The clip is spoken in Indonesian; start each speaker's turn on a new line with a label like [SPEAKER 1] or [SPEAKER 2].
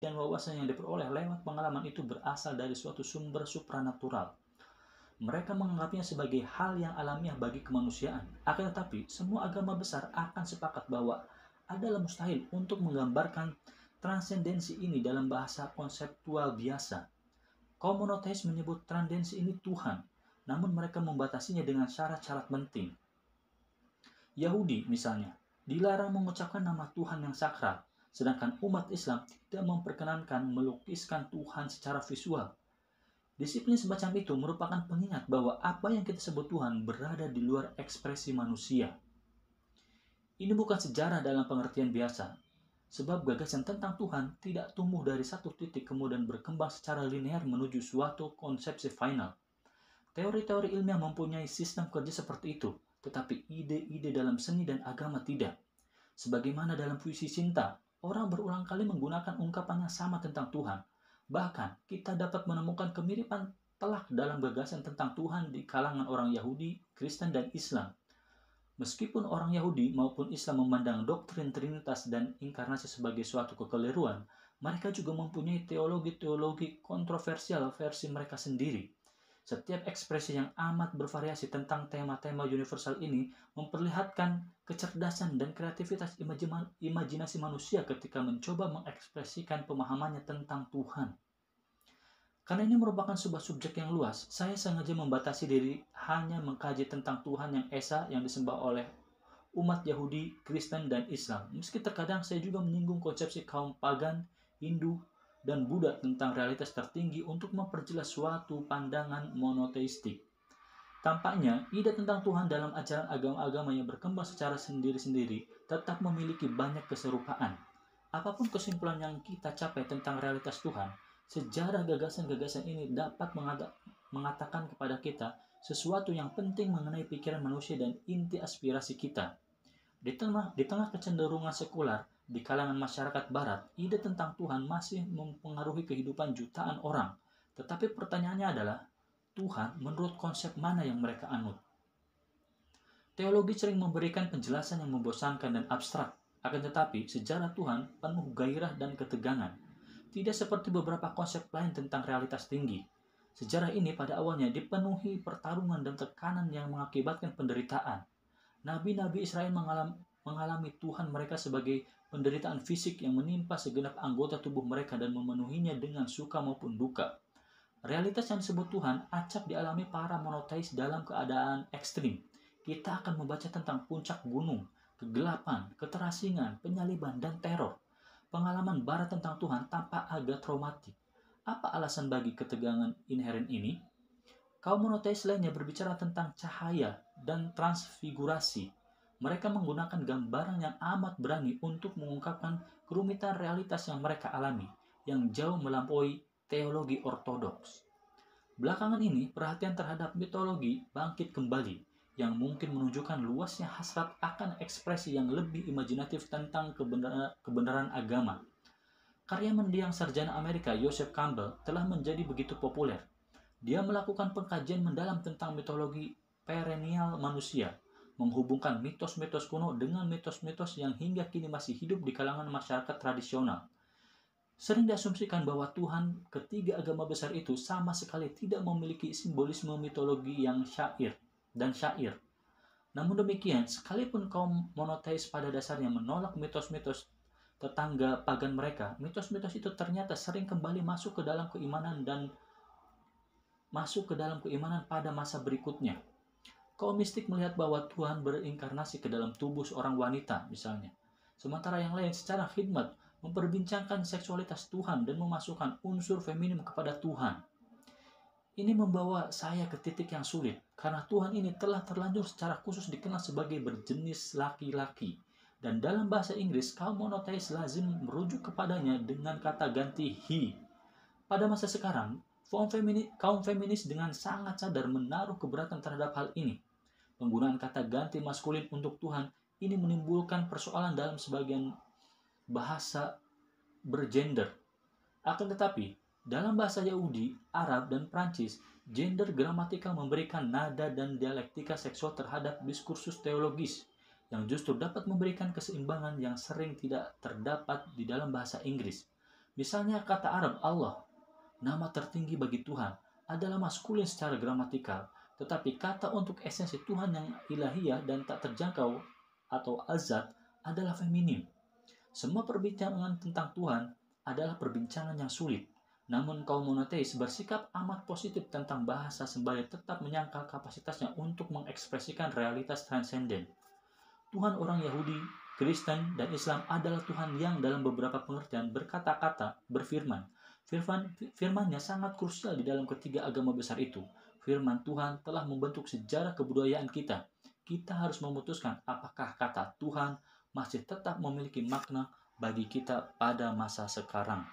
[SPEAKER 1] dan wawasan yang diperoleh lewat pengalaman itu berasal dari suatu sumber supranatural. Mereka menganggapnya sebagai hal yang alamiah bagi kemanusiaan. Akan tetapi, semua agama besar akan sepakat bahwa adalah mustahil untuk menggambarkan transendensi ini dalam bahasa konseptual biasa. Kaum monoteis menyebut transendensi ini Tuhan, namun mereka membatasinya dengan syarat-syarat penting. Yahudi misalnya, dilarang mengucapkan nama Tuhan yang sakral, sedangkan umat Islam tidak memperkenankan melukiskan Tuhan secara visual. Disiplin semacam itu merupakan pengingat bahwa apa yang kita sebut Tuhan berada di luar ekspresi manusia. Ini bukan sejarah dalam pengertian biasa, sebab gagasan tentang Tuhan tidak tumbuh dari satu titik kemudian berkembang secara linear menuju suatu konsepsi final. Teori-teori ilmiah mempunyai sistem kerja seperti itu, tetapi ide-ide dalam seni dan agama tidak. Sebagaimana dalam puisi cinta, orang berulang kali menggunakan ungkapan yang sama tentang Tuhan. Bahkan, kita dapat menemukan kemiripan telak dalam gagasan tentang Tuhan di kalangan orang Yahudi, Kristen, dan Islam. Meskipun orang Yahudi maupun Islam memandang doktrin Trinitas dan inkarnasi sebagai suatu kekeliruan, mereka juga mempunyai teologi-teologi kontroversial versi mereka sendiri. Setiap ekspresi yang amat bervariasi tentang tema-tema universal ini memperlihatkan kecerdasan dan kreativitas imajinasi manusia ketika mencoba mengekspresikan pemahamannya tentang Tuhan. Karena ini merupakan sebuah subjek yang luas, saya sengaja membatasi diri hanya mengkaji tentang Tuhan yang esa yang disembah oleh umat Yahudi, Kristen, dan Islam. Meski terkadang saya juga menyinggung konsepsi kaum pagan, Hindu, dan Buddha tentang realitas tertinggi untuk memperjelas suatu pandangan monoteistik. Tampaknya, ide tentang Tuhan dalam ajaran agama-agama yang berkembang secara sendiri-sendiri tetap memiliki banyak keserupaan. Apapun kesimpulan yang kita capai tentang realitas Tuhan, sejarah gagasan-gagasan ini dapat mengatakan kepada kita sesuatu yang penting mengenai pikiran manusia dan inti aspirasi kita. Di tengah kecenderungan sekular di kalangan masyarakat barat, ide tentang Tuhan masih mempengaruhi kehidupan jutaan orang. Tetapi pertanyaannya adalah, Tuhan menurut konsep mana yang mereka anut? Teologi sering memberikan penjelasan yang membosankan dan abstrak, akan tetapi sejarah Tuhan penuh gairah dan ketegangan. Tidak seperti beberapa konsep lain tentang realitas tinggi. Sejarah ini pada awalnya dipenuhi pertarungan dan tekanan yang mengakibatkan penderitaan. Nabi-nabi Israel mengalami Tuhan mereka sebagai penderitaan fisik yang menimpa segenap anggota tubuh mereka dan memenuhinya dengan suka maupun duka. Realitas yang disebut Tuhan acap dialami para monoteis dalam keadaan ekstrim. Kita akan membaca tentang puncak gunung, kegelapan, keterasingan, penyaliban, dan teror. Pengalaman barat tentang Tuhan tampak agak traumatik. Apa alasan bagi ketegangan inheren ini? Kaum monoteis lainnya berbicara tentang cahaya dan transfigurasi. Mereka menggunakan gambaran yang amat berani untuk mengungkapkan kerumitan realitas yang mereka alami, yang jauh melampaui teologi ortodoks. Belakangan ini, perhatian terhadap mitologi bangkit kembali, yang mungkin menunjukkan luasnya hasrat akan ekspresi yang lebih imajinatif tentang kebenaran agama. Karya mendiang sarjana Amerika Joseph Campbell telah menjadi begitu populer. Dia melakukan pengkajian mendalam tentang mitologi perennial manusia, menghubungkan mitos-mitos kuno dengan mitos-mitos yang hingga kini masih hidup di kalangan masyarakat tradisional. Sering diasumsikan bahwa Tuhan ketiga agama besar itu sama sekali tidak memiliki simbolisme mitologi yang syair. Namun demikian, sekalipun kaum monoteis pada dasarnya menolak mitos-mitos tetangga pagan mereka, mitos-mitos itu ternyata sering kembali masuk ke dalam keimanan pada masa berikutnya. Kaum mistik melihat bahwa Tuhan berinkarnasi ke dalam tubuh seorang wanita, misalnya. Sementara yang lain secara khidmat memperbincangkan seksualitas Tuhan dan memasukkan unsur feminim kepada Tuhan. Ini membawa saya ke titik yang sulit, karena Tuhan ini telah terlanjur secara khusus dikenal sebagai berjenis laki-laki. Dan dalam bahasa Inggris, kaum monoteis lazim merujuk kepadanya dengan kata ganti he. Pada masa sekarang, kaum feminis dengan sangat sadar menaruh keberatan terhadap hal ini. Penggunaan kata ganti maskulin untuk Tuhan ini menimbulkan persoalan dalam sebagian bahasa bergender. Akan tetapi, dalam bahasa Yahudi, Arab, dan Prancis, gender gramatikal memberikan nada dan dialektika seksual terhadap diskursus teologis yang justru dapat memberikan keseimbangan yang sering tidak terdapat di dalam bahasa Inggris. Misalnya kata Arab Allah, nama tertinggi bagi Tuhan, adalah maskulin secara gramatikal, tetapi kata untuk esensi Tuhan yang ilahiyah dan tak terjangkau atau azat adalah feminim. Semua perbincangan tentang Tuhan adalah perbincangan yang sulit. Namun kaum monoteis bersikap amat positif tentang bahasa sembari tetap menyangkal kapasitasnya untuk mengekspresikan realitas transenden. Tuhan orang Yahudi, Kristen, dan Islam adalah Tuhan yang dalam beberapa pengertian berkata-kata, berfirman. Firman-nya sangat krusial di dalam ketiga agama besar itu. Firman Tuhan telah membentuk sejarah kebudayaan kita. Kita harus memutuskan apakah kata Tuhan masih tetap memiliki makna bagi kita pada masa sekarang.